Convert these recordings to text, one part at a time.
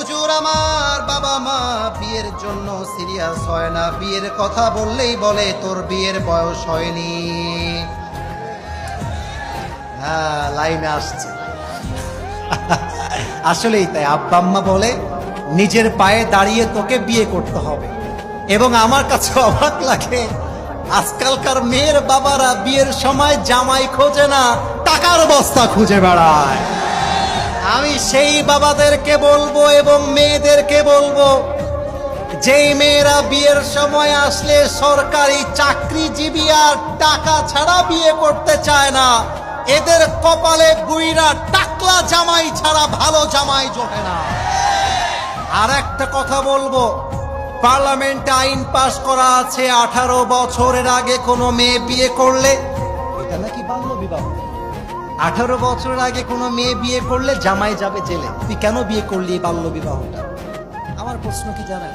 হুজুর আমার বাবা মা বিয়ের জন্য সিরিয়াস হয় না, বিয়ের কথা বললেই বলে তোর বিয়ের বয়স হয়নি। হ্যাঁ, লাইনে আসছে। আসলেই তাই, আব্বা আম্মা বলে নিজের পায়ে দাঁড়িয়ে তোকে বিয়ে করতে হবে। এবং আমার কাছে অবাক লাগে, আজকালকার মেয়ের বাবারা বিয়ের সময় জামাই খোঁজে না, টাকার বস্তা খুঁজে বেড়ায়। আমি সেই বাবাদেরকে বলবো এবং মেয়েদেরকে বলবো, যেই মেয়েরা বিয়ের সময় আসলে সরকারি চাকরিজীবী আর টাকা ছাড়া বিয়ে করতে চায় না, এদের কপালে বুইরা টাকলা জামাই ছাড়া ভালো জামাই জোটে না। আর একটা কথা বলবো, পার্লামেন্টে আইন পাশ করা আছে 18 বছরের আগে কোনো মেয়ে বিয়ে করলে, এটা নাকি বাল্য বিবাহ, 18 বছরের আগে কোনো মেয়ে বিয়ে করলে জামাই যাবে জেলে। তুই কেন বিয়ে করলি এই বাল্য বিবাহটা? আমার প্রশ্ন কি জানেন,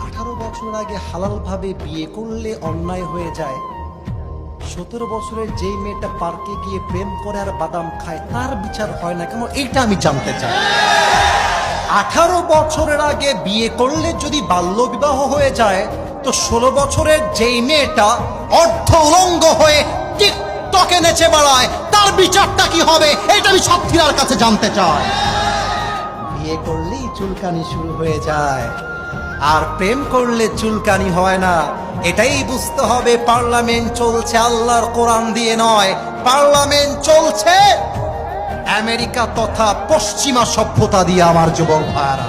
18 বছর আগে হালাল ভাবে বিয়ে করলে অন্যায় হয়ে যায়, 17 বছরের যেই মেয়েটা পার্কে গিয়ে প্রেম করে আর বাদাম খায় তার বিচার হয় না কেন? এইটা আমি জানতে চাই। 18 বছরের আগে বিয়ে করলে যদি বাল্য বিবাহ হয়ে যায়, তো 16 বছরের যেই মেয়েটা অর্ধ উলঙ্গ হয়ে টিকটকে নেচে বেড়ায় তার বিচারটা কি হবে? এটা আমি সাথীরার কাছে জানতে চাই। বিয়ে করলেই চুলকানি শুরু হয়ে যায়, আর প্রেম করলে চুলকানি হয় না। এটাই বুঝতে হবে, পার্লামেন্ট চলছে আল্লাহর কোরআন দিয়ে নয়, পার্লামেন্ট চলছে আমেরিকা তথা পশ্চিমা সভ্যতা দিয়ে। আমার যুবক ভাইরা,